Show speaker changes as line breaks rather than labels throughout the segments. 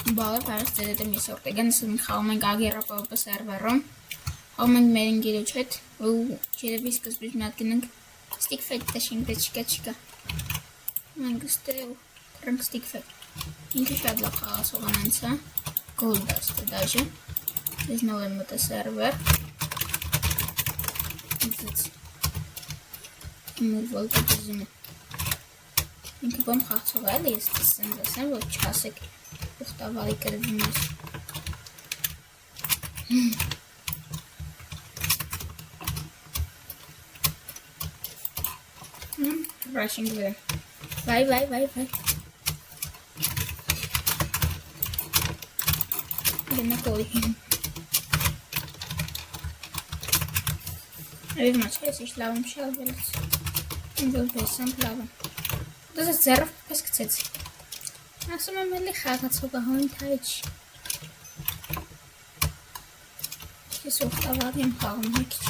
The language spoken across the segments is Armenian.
Բաղը պարս ձեզետ եմ ես որդեգան սում խաղում ենք ագերապապը սերվերում խաղում ենք մեր ընգերոջ հետ ու երևի սկզբից միատ գնենք ստիկ ֆեյտ տաշինք դե չկա մենք ստե ու թրնք ստիկ ֆեյտ ինքը շատ լավ խաղասողան անցա գոլդաստը դաժը ես նով եմ մտը սերվեր մուր վոլտը դիզում է ինքը բոմ խաղցող այլ ես տեսեմ դեսեմ որ չասեք ուղտավալի կրվում ես Rushing վրա վայ գնա կոլի այվ մաչկես իշ լավում շալվելս ինձով բեսամ լավում դոս ես ձերով պես կծեց ասում եմ էլի խաղացողը հոն թայչ ես ուղտավար եմ խաղում հեքիչ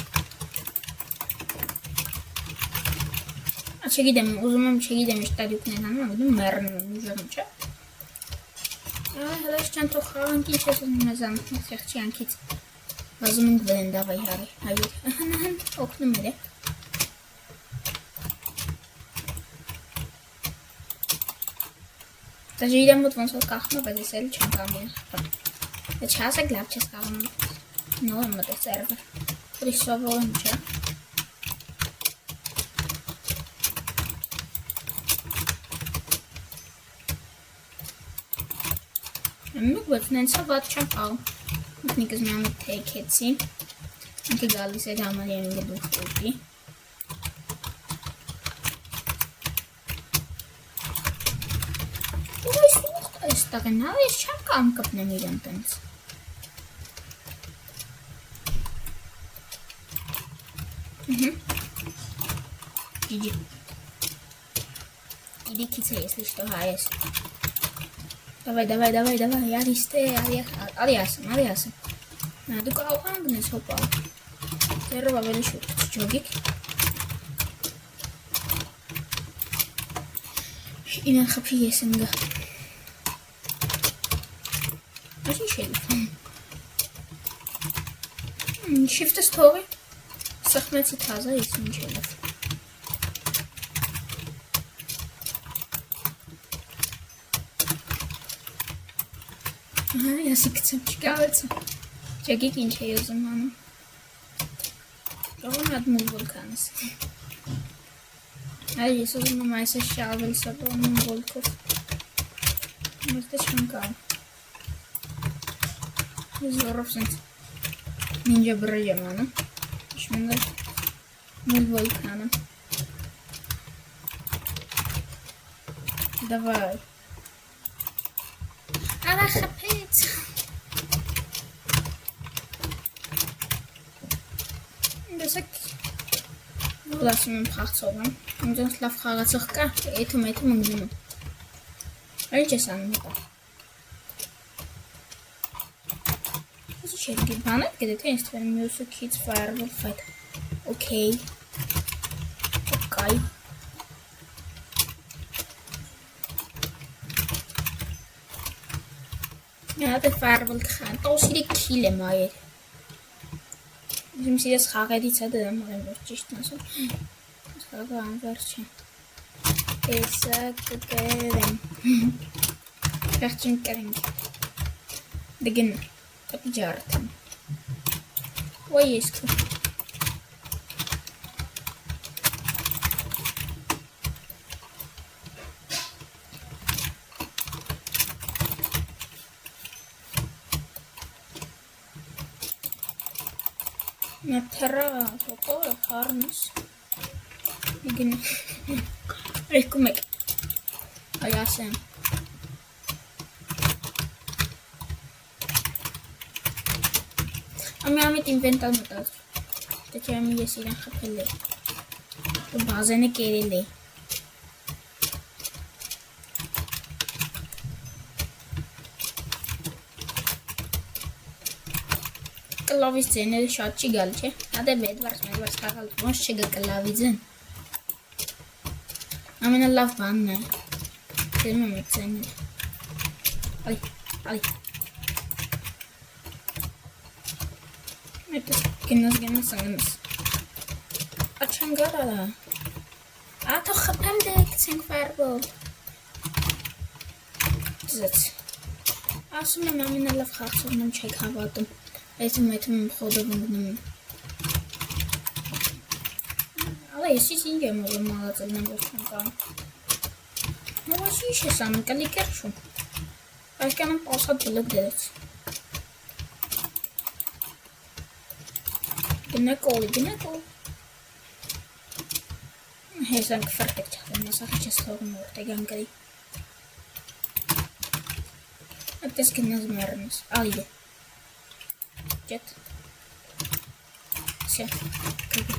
չգիտեմ ուզում եմ չգիտեմ իշ տադյուկն են անում անգդում մերնում եմ ուժերում չէ հելաշ չան թող խաղանք ինչ ես ուզում ես անում խեղչի անքից վազում ենք վեն դավայ հարի հայր օգնում էր է Դաժե իրեմ մոտ ոնց որ կախում է, բայց ես էլի չեմ կամ իրեն խփում Դե չասեք լավ չես կաղում նով եմ մտել սերվեր Որի սովորում չէ Մուկ բայց նենցա վատ չեմ խաղում Ինքնիկս մի ամետ թեքեցի Ինքը գալիս էր համար երինգը դուխ ուտի Ստաղենալ ես չեմ կամ կպնեմ իրեն տենց Իդի քից է ես լիշտո հայես Давай, яристе, արիասım Դու կարող անգնես հոպալ Տերով ավելի շուտ չջոգիկ Ինան խպի ես ընգա Աշի շելիվ Շիվտս թողի Սխմեցի թազա ես ինչ էլև Յասի կծեմ չկավեցը Ճագիկ ինչ է եզում անում Կողում հատ մուլ վոլքանս Այ ես ուզում եմ այս է շալվել սատոնում վոլքով Մոստե չեմ կավ Ես որով սենց Նինջա բրեջ եմ անում Իշմենգա մուլ վոլքանը Դավայ Ալա խպեց Դեսակ Որ ասում եմ խաղցող եմ Ինձոնց լավ խաղացող կա Էթում ընգնում եմ Այլ չես անում հետա Ոսի չերգի բանդ գդե թե ինձ թվեն մյուսը քից firewall fight Okay Okay Հատ է firewall կխան Տոսիրի քիլ եմ այր Իմ սիրես խաղերից հետ եմ արեմ որ ճիշտ ասում Ես խաղը անվերջ է Էսա կկերեմ Պեղջին կերենք Դգնը Կպի ջարդ եմ Ոյ ես կու Մետրա հոտորը խարնս Իգնը Արկում եք Այասեմ Ամի ամիտ ինվենտալ մտած Դե չէ ամի ես իրան խպել է Ու բազենը կերել է Կլավից ձեները շատ չի գալ չէ Հատ է մեդվարս խաղալ ոնց չգա կլավի ձեն Ամենալավ բանն է Դերում եմ եք ձեները Այ Ալի։ Այդ գնաս։ Աչան գարալա։ Աթո խփեմ դե գցենք ֆայրբոլ։ Ձեծ։ Ասում եմ ամենալավ խաղացողն եմ չեք հավատում։ Այս մեթում խոդով ընկնում։ Ալա ես ինչ եմ ուզում մալածել նեմ ոչ չեմ կարող։ Նորոշ ինչ ես անում կլիկեր շում։ Այսքանում պասատ բլոկ դրեց։ Գնա կոլ։ Հեսանք ֆրտեք չաղեմ, ասախի չես խողում որտեղ անգրի։ Այդպես գնազ մեռնես, ալի է։ Ջետ։ Սյա, կգի։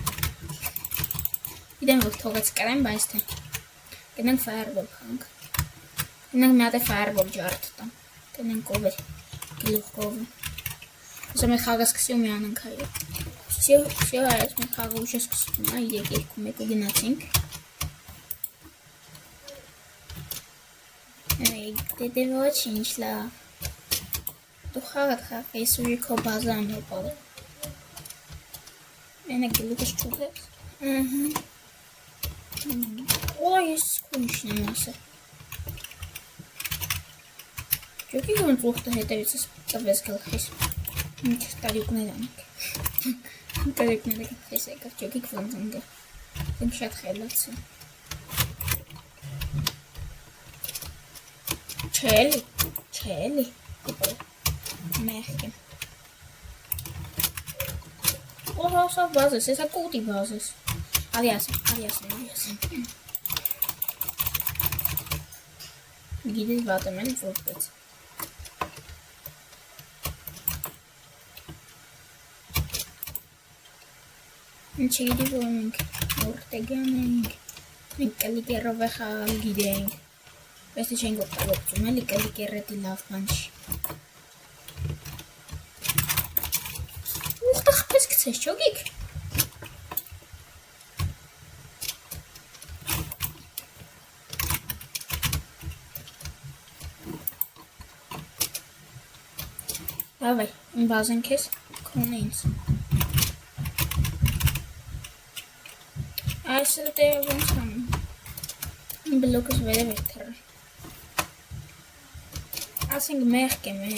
Իդեմ որ թողեց կարեմ, բայց թե։ Գնանք ֆայրբոլ խանք։ Գնանք մի հատ է ֆայրբոլ ջարդ տամ։ Գնանք կովեր, գլուխ կովը։ Ուսա մեր խաղը սկսի ու մի անանք հայը։ Всё, այս մեր խաղը ուշ է սկսում, իրեք երկու մեկը գնացինք։ Դե ոչինչ լավ։ Դու խաղդ խաղ, ես ուժի քո բազան հոպալ։ Մենը գլուխս չուղեց։ Օ, ես սկույշն եմ ասը։ Ճոքի ոնց ուղտը հետևիցս տվես գլխիս։ Ինչ տարիքներ անիք։ Տարիքները գլխիս եկավ, ճոքիք ոնց ընգը։ Դեմ շատ խելաց է։ Չելի, մեղք եմ։ Օ, հոսավ բազես, եսա կուտի բազես։ Ալի ասեմ։ Գիդես վատեմ են որպես։ Ինչ գիտի որ մենք որտեգան ենք, մենք կլիկերով է խաղալ գիտենք, բայց թե չենք օգտագործում, էլի կլիկերետի լավ բան չի։ Ուղտը խպես գցես ճոգիք։ Լավ է, բազեն քեզ քոնը ինձ։ Այսը տերը ոնց անում։ Բլոկս վերև էր թռը։ Ասենք մեղք եմ է։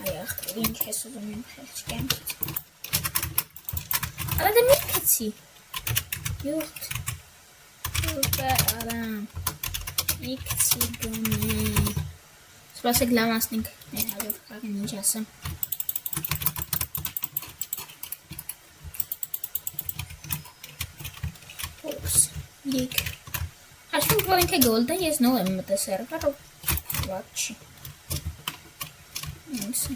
Այ ախտր ինչ ես ուզում եմ խեղճ կյանքից։ Ալա դե մի կեցի։ Յուղտ արամ։ Մի կեցի գոնե։ Սպասեք լավ ասնենք մեր հալով կաղին ինչ ասեմ։ Լիք։ Հաշվենք որ ինքը գոլդ է, ես նոր եմ մտե սերվերով, վատ չի։ Ինձ է։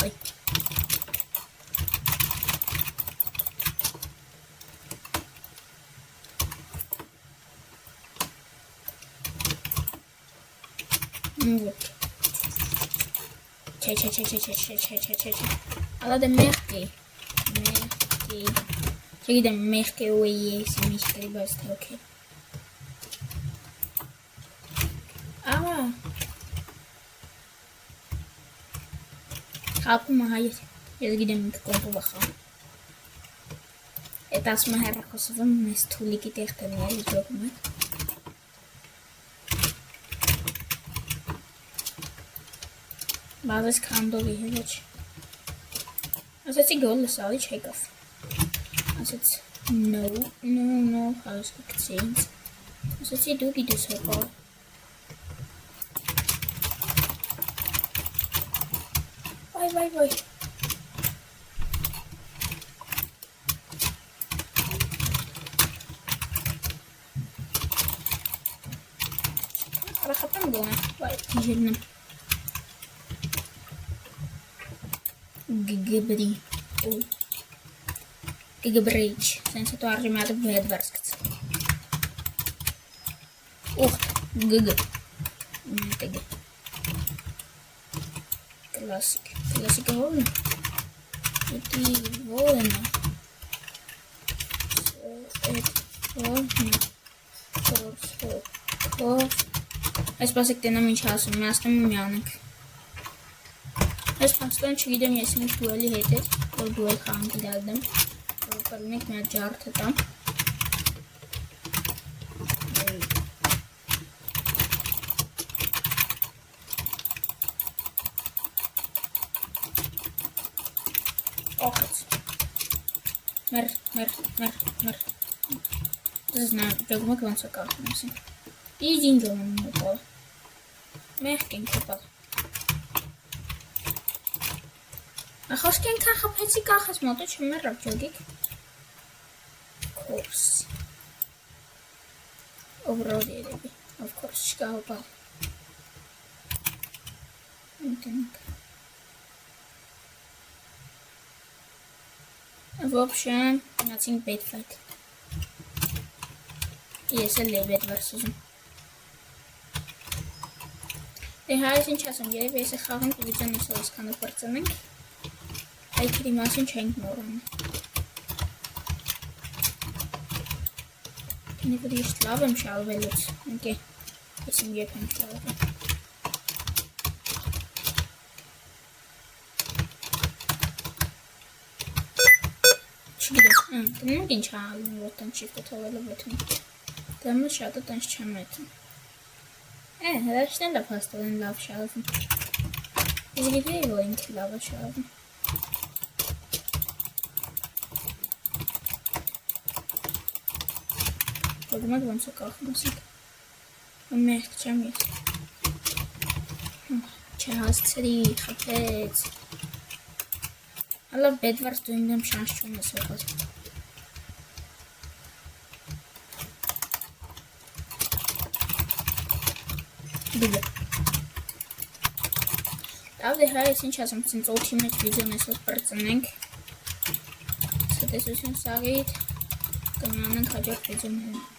Այ։ Вот. Չէ։ Ալա դե մեղքի։ Չգիտեմ մեղքի ու ես միշկրի բայց թե օքեյ։ Ահա։ Խապում հայր։ Ես գիտեմ ինքը կոմպով ախամ։ Էտ ասում է հեռախոսվում մեզ թուլիկի տեղ տնի ջոգում է։ Բազես քանդովի հեչ։ Ասեցի գոլ լսալի չեկավ։ Ասեց no, հալս կկցի ինձ։ Ասեցի դու գիտես հոպալ։ Վայ։ Արա խապեմ գոնը, վայ, տիժելն եմ։ Գգբրիչ, սենց հետո արժի մի հատը վեդ վարսկց։ Ուղտ, գգ, տգ։ Կլասիկը հորն է։ Էտի որն է։ Այս բասիկ տենամ ինչ ասում, ասնում մի անենք։ Այս պաստոն չգիտեմ ես ինչ դուելի հետ էր, որ դուել խանք իդալդեմ, որ կլինեք մի հատ ջարդը տամ։ Օխեց։ Մեր։ Դες նա ճոգմակ ոնց է կախում ասին։ Իջ ինչ ոնում մոտալ։ Մեղք ենք հպալ։ Խոսք ենքան խպեցի կախած մոտը չմերավ ճոգիկ։ Կորս։ Օվրոդ երևի, of course չկա հպալ։ Ընտենք։ В общем, nothing bad fight. Ես էլ է բեդ վարսուզում։ Դե հայս ինչ ասում, երև ես է խաղենք վիդեոն իսով իսկանը պրծնենք, այդքրի մասին չենք մորում։ Կինի որ իշտ լավ եմ շալվելուց, ընկե, ես իմ եկ եմ շալվում։ Չգիտեմ, տնենք ինչ հալում, որ տան չիվտը թողելով էթում։ Դեմը շատը տանց չեմ էթում։ Հրաշտեն լավ հաստով են լավ շալվում։ Ես գիտեի, որ ինքը լավ է շալվում։ Որմակ ոնց է կախում ասենք։ Մեղք չեմ ես։ Չհասցրի, խպեց։ Ալավ բեդվարս դու իմ դեմ շանս չում ես հոպած։ Դուգը։ Լավ դե հայ ես ինչ ասում, ցինց օթի մեջ վիդեոն այսօր պրծնենք։ Ցտեսություն սաղիդ, կմյանենք հաջորդ վիդեոներում։